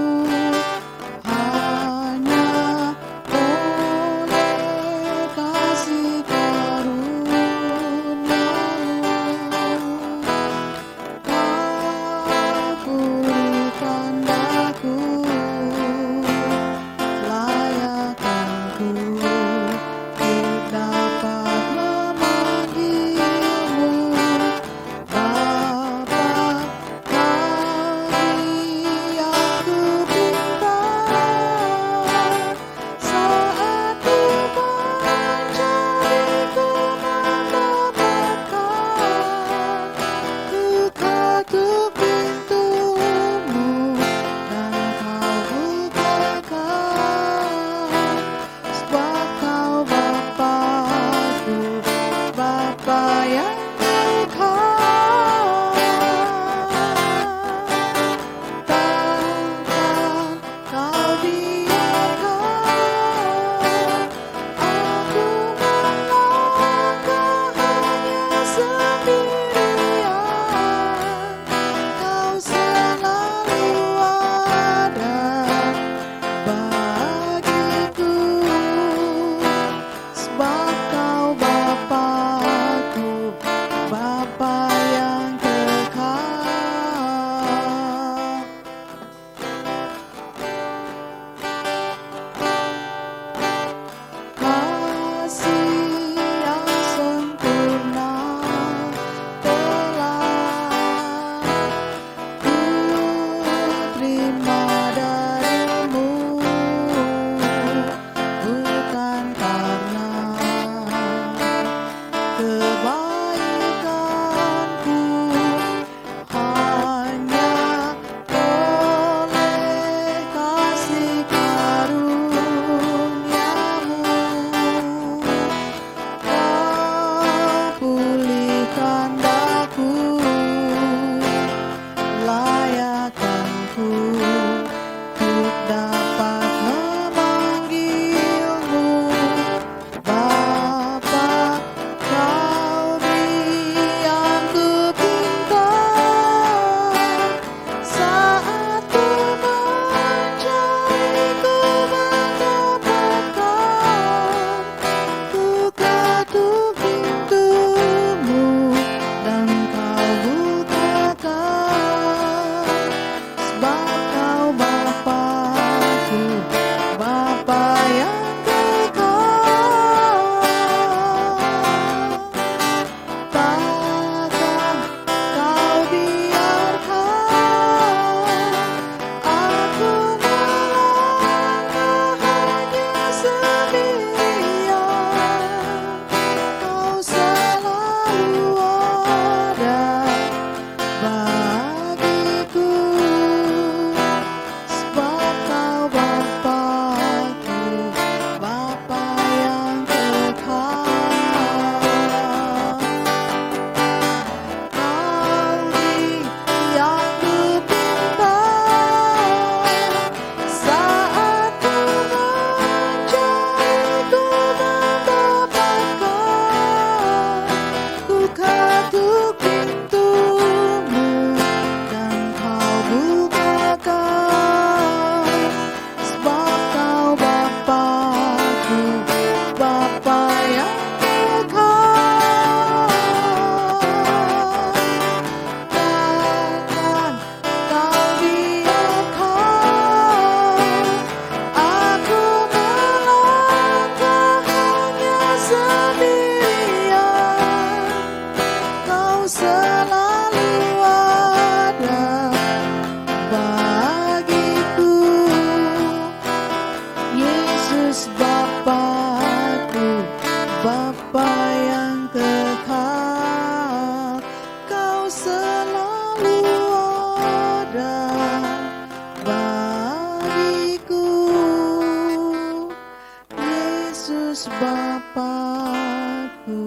kudus Bapa-Ku,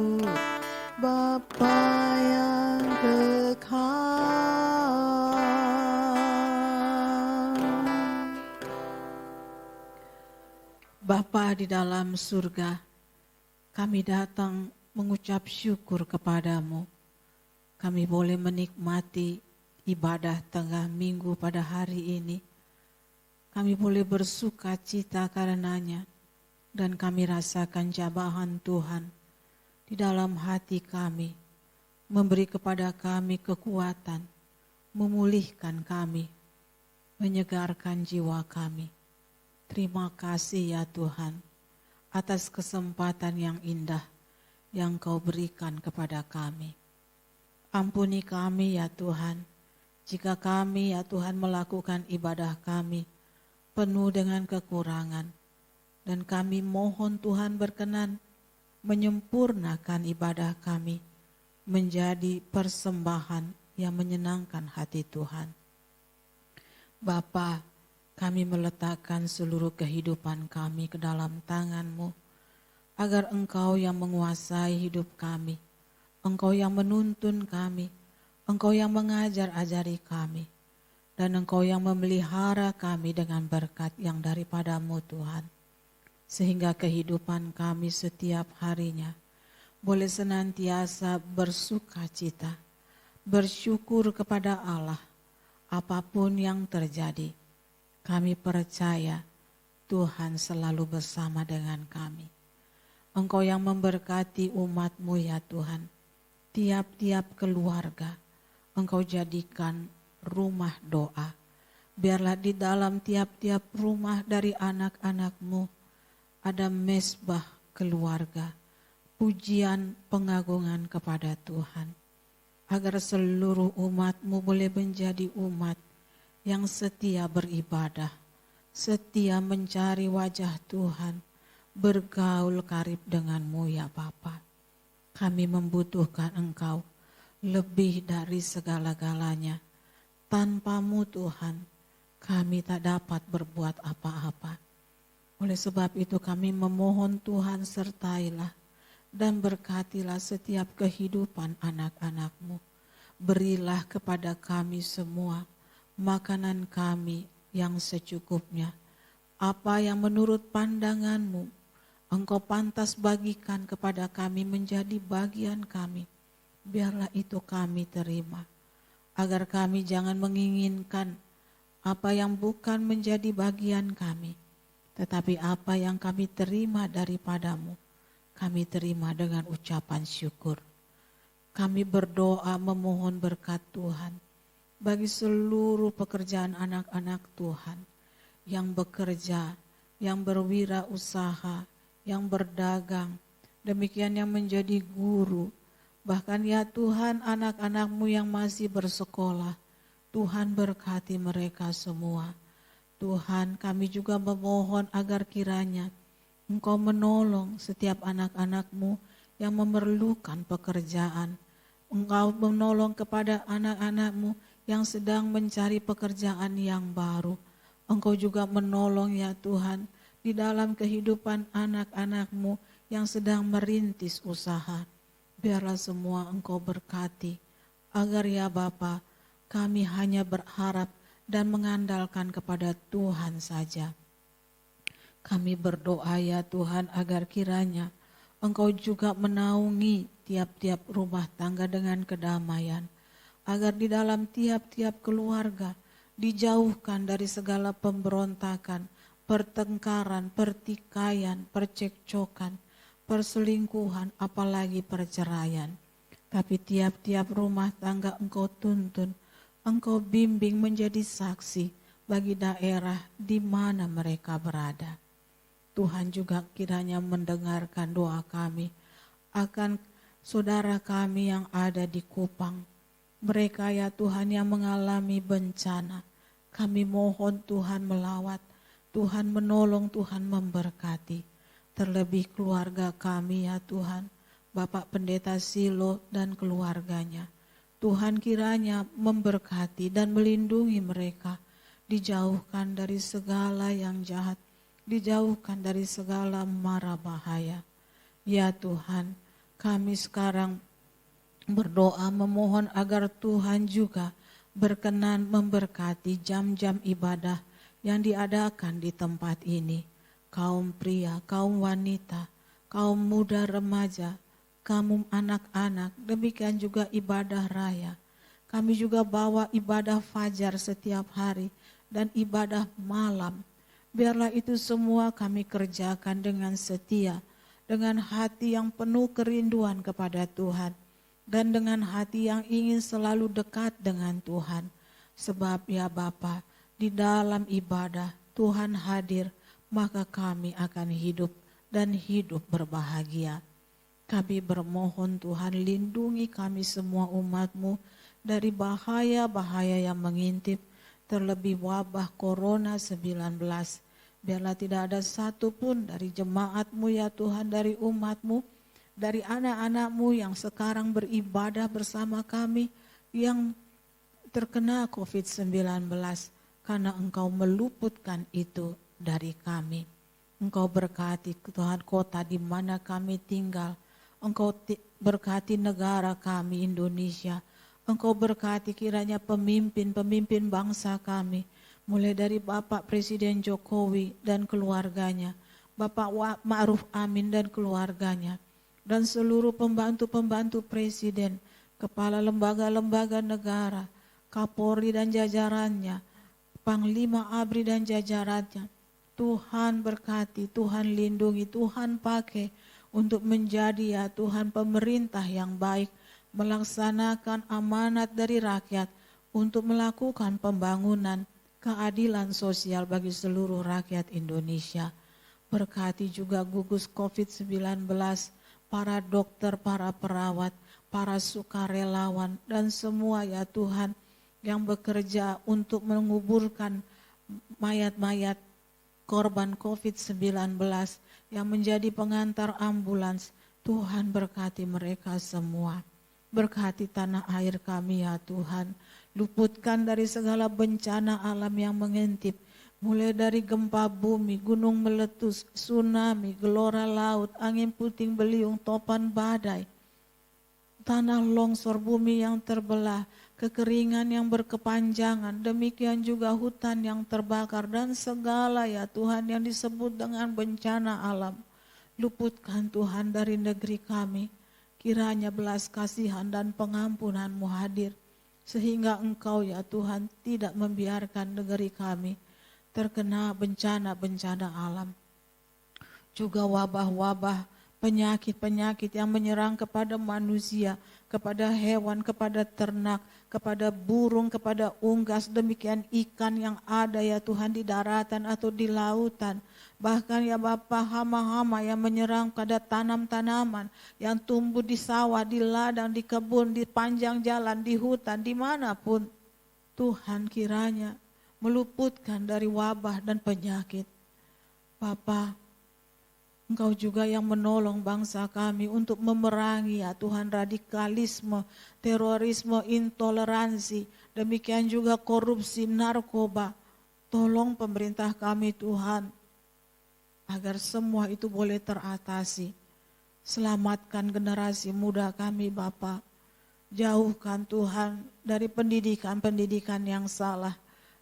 Bapa yang kekal. Bapa di dalam surga, kami datang mengucap syukur kepadamu. Kami boleh menikmati ibadah tengah minggu pada hari ini. Kami boleh bersuka cita karenanya, dan kami rasakan jabahan Tuhan di dalam hati kami, memberi kepada kami kekuatan, memulihkan kami, menyegarkan jiwa kami. Terima kasih ya Tuhan atas kesempatan yang indah yang Kau berikan kepada kami. Ampuni kami ya Tuhan, jika kami ya Tuhan melakukan ibadah kami penuh dengan kekurangan, dan kami mohon Tuhan berkenan menyempurnakan ibadah kami menjadi persembahan yang menyenangkan hati Tuhan. Bapa, kami meletakkan seluruh kehidupan kami ke dalam tangan-Mu, agar Engkau yang menguasai hidup kami, Engkau yang menuntun kami, Engkau yang mengajar-ajari kami, dan Engkau yang memelihara kami dengan berkat yang daripada-Mu Tuhan. Sehingga kehidupan kami setiap harinya boleh senantiasa bersuka cita, bersyukur kepada Allah apapun yang terjadi. Kami percaya Tuhan selalu bersama dengan kami. Engkau yang memberkati umat-Mu ya Tuhan. Tiap-tiap keluarga Engkau jadikan rumah doa. Biarlah di dalam tiap-tiap rumah dari anak-anak-Mu ada mezbah keluarga, pujian pengagungan kepada Tuhan. Agar seluruh umat-Mu boleh menjadi umat yang setia beribadah, setia mencari wajah Tuhan, bergaul karib dengan-Mu ya Bapa. Kami membutuhkan Engkau lebih dari segala-galanya. Tanpa-Mu Tuhan, kami tak dapat berbuat apa-apa. Oleh sebab itu kami memohon Tuhan sertailah dan berkatilah setiap kehidupan anak-anak-Mu. Berilah kepada kami semua makanan kami yang secukupnya. Apa yang menurut pandangan-Mu Engkau pantas bagikan kepada kami menjadi bagian kami. Biarlah itu kami terima. Agar kami jangan menginginkan apa yang bukan menjadi bagian kami. Tetapi apa yang kami terima daripada-Mu, kami terima dengan ucapan syukur. Kami berdoa memohon berkat Tuhan bagi seluruh pekerjaan anak-anak Tuhan yang bekerja, yang berwirausaha, yang berdagang, demikian yang menjadi guru. Bahkan ya Tuhan, anak-anak-Mu yang masih bersekolah, Tuhan berkati mereka semua. Tuhan, kami juga memohon agar kiranya Engkau menolong setiap anak-anak-Mu yang memerlukan pekerjaan. Engkau menolong kepada anak-anak-Mu yang sedang mencari pekerjaan yang baru. Engkau juga menolong ya Tuhan di dalam kehidupan anak-anak-Mu yang sedang merintis usaha. Biarlah semua Engkau berkati, agar ya Bapa, kami hanya berharap dan mengandalkan kepada Tuhan saja. Kami berdoa ya Tuhan agar kiranya Engkau juga menaungi tiap-tiap rumah tangga dengan kedamaian, agar di dalam tiap-tiap keluarga dijauhkan dari segala pemberontakan, pertengkaran, pertikaian, percekcokan, perselingkuhan, apalagi perceraian. Tapi tiap-tiap rumah tangga Engkau tuntun, Engkau bimbing menjadi saksi bagi daerah di mana mereka berada. Tuhan juga kiranya mendengarkan doa kami akan saudara kami yang ada di Kupang. Mereka ya Tuhan yang mengalami bencana. Kami mohon Tuhan melawat, Tuhan menolong, Tuhan memberkati. Terlebih keluarga kami ya Tuhan, Bapak Pendeta Silo dan keluarganya. Tuhan kiranya memberkati dan melindungi mereka, dijauhkan dari segala yang jahat, dijauhkan dari segala mara bahaya. Ya Tuhan, kami sekarang berdoa memohon agar Tuhan juga berkenan memberkati jam-jam ibadah yang diadakan di tempat ini. Kaum pria, kaum wanita, kaum muda remaja, kaum anak-anak, demikian juga ibadah raya. Kami juga bawa ibadah fajar setiap hari dan ibadah malam. Biarlah itu semua kami kerjakan dengan setia, dengan hati yang penuh kerinduan kepada Tuhan, dan dengan hati yang ingin selalu dekat dengan Tuhan. Sebab ya Bapa, di dalam ibadah Tuhan hadir, maka kami akan hidup dan hidup berbahagia. Kami bermohon Tuhan, lindungi kami semua umat-Mu dari bahaya-bahaya yang mengintip, terlebih wabah Corona-19. Biarlah tidak ada satupun dari jemaat-Mu ya Tuhan, dari umat-Mu, dari anak-anak-Mu yang sekarang beribadah bersama kami yang terkena COVID-19, karena Engkau meluputkan itu dari kami. Engkau berkati Tuhan kota di mana kami tinggal. Engkau berkati negara kami Indonesia. Engkau berkati kiranya pemimpin-pemimpin bangsa kami, mulai dari Bapak Presiden Jokowi dan keluarganya, Bapak Ma'ruf Amin dan keluarganya, dan seluruh pembantu-pembantu Presiden, kepala lembaga-lembaga negara, Kapolri dan jajarannya, Panglima ABRI dan jajarannya. Tuhan berkati, Tuhan lindungi, Tuhan pakai untuk menjadi ya Tuhan pemerintah yang baik, melaksanakan amanat dari rakyat untuk melakukan pembangunan keadilan sosial bagi seluruh rakyat Indonesia. Berkati juga gugus COVID-19, para dokter, para perawat, para sukarelawan, dan semua ya Tuhan yang bekerja untuk menguburkan mayat-mayat korban COVID-19 yang menjadi pengantar ambulans. Tuhan berkati mereka semua. Berkati tanah air kami ya Tuhan. Luputkan dari segala bencana alam yang mengintip. Mulai dari gempa bumi, gunung meletus, tsunami, gelora laut, angin puting beliung, topan badai, tanah longsor, bumi yang terbelah, kekeringan yang berkepanjangan, demikian juga hutan yang terbakar dan segala ya Tuhan yang disebut dengan bencana alam. Luputkan Tuhan dari negeri kami, kiranya belas kasihan dan pengampunan-Mu hadir, sehingga Engkau ya Tuhan tidak membiarkan negeri kami terkena bencana-bencana alam. Juga wabah-wabah, penyakit-penyakit yang menyerang kepada manusia, kepada hewan, kepada ternak, kepada burung, kepada unggas, demikian ikan yang ada ya Tuhan di daratan atau di lautan. Bahkan ya Bapa, hama-hama yang menyerang pada tanam-tanaman yang tumbuh di sawah, di ladang, di kebun, di panjang jalan, di hutan, dimanapun. Tuhan kiranya meluputkan dari wabah dan penyakit. Bapa, Engkau juga yang menolong bangsa kami untuk memerangi ya Tuhan radikalisme, terorisme, intoleransi, demikian juga korupsi, narkoba. Tolong pemerintah kami Tuhan, agar semua itu boleh teratasi. Selamatkan generasi muda kami Bapa. Jauhkan Tuhan dari pendidikan-pendidikan yang salah.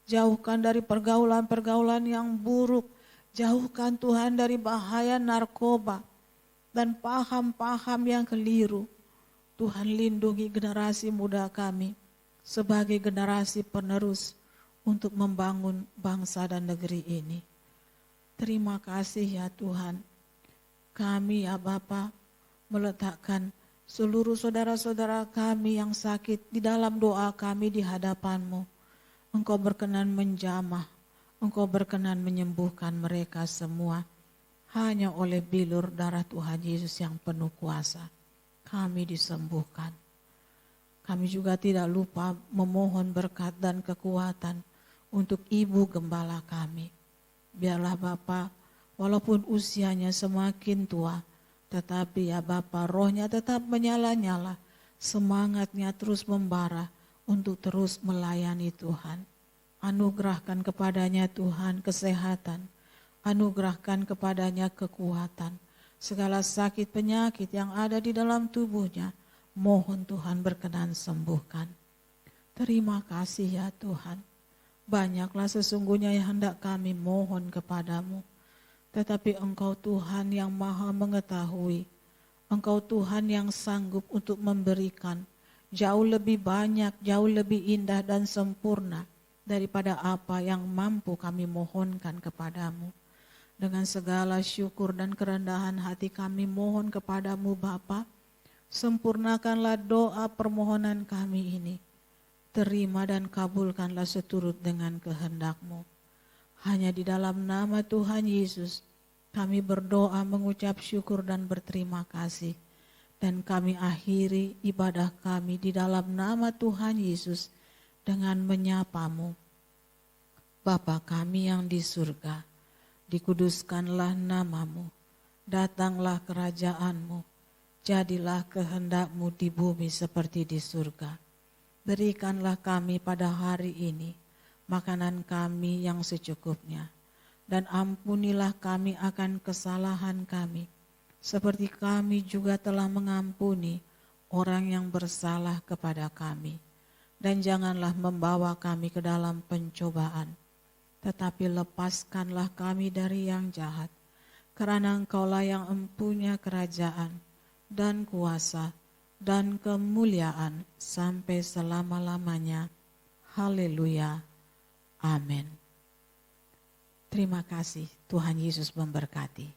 Jauhkan dari pergaulan-pergaulan yang buruk. Jauhkan Tuhan dari bahaya narkoba dan paham-paham yang keliru. Tuhan lindungi generasi muda kami sebagai generasi penerus untuk membangun bangsa dan negeri ini. Terima kasih ya Tuhan. Kami ya Bapa meletakkan seluruh saudara-saudara kami yang sakit di dalam doa kami di hadapan-Mu. Engkau berkenan menjamah, Engkau berkenan menyembuhkan mereka semua. Hanya oleh bilur darah Tuhan Yesus yang penuh kuasa, kami disembuhkan. Kami juga tidak lupa memohon berkat dan kekuatan untuk Ibu Gembala kami. Biarlah Bapa, walaupun usianya semakin tua, tetapi ya Bapa, rohnya tetap menyala-nyala, semangatnya terus membara untuk terus melayani Tuhan. Anugerahkan kepadanya Tuhan kesehatan, Anugerahkan kepadanya kekuatan. Segala sakit penyakit yang ada di dalam tubuhnya, mohon Tuhan berkenan sembuhkan. Terima kasih ya Tuhan. Banyaklah sesungguhnya yang hendak kami mohon kepadamu. Tetapi Engkau Tuhan yang maha mengetahui. Engkau Tuhan yang sanggup untuk memberikan jauh lebih banyak, jauh lebih indah dan sempurna daripada apa yang mampu kami mohonkan kepadamu. Dengan segala syukur dan kerendahan hati kami mohon kepadamu Bapa, sempurnakanlah doa permohonan kami ini. Terima dan kabulkanlah seturut dengan kehendak-Mu. Hanya di dalam nama Tuhan Yesus, kami berdoa mengucap syukur dan berterima kasih. Dan kami akhiri ibadah kami di dalam nama Tuhan Yesus dengan menyapa-Mu. Bapa kami yang di surga, dikuduskanlah nama-Mu, datanglah kerajaan-Mu, jadilah kehendak-Mu di bumi seperti di surga. Berikanlah kami pada hari ini makanan kami yang secukupnya, dan ampunilah kami akan kesalahan kami, seperti kami juga telah mengampuni orang yang bersalah kepada kami. Dan janganlah membawa kami ke dalam pencobaan, tetapi lepaskanlah kami dari yang jahat, karena Engkaulah yang empunya kerajaan dan kuasa dan kemuliaan sampai selama-lamanya. Haleluya. Amin. Terima kasih. Tuhan Yesus memberkati.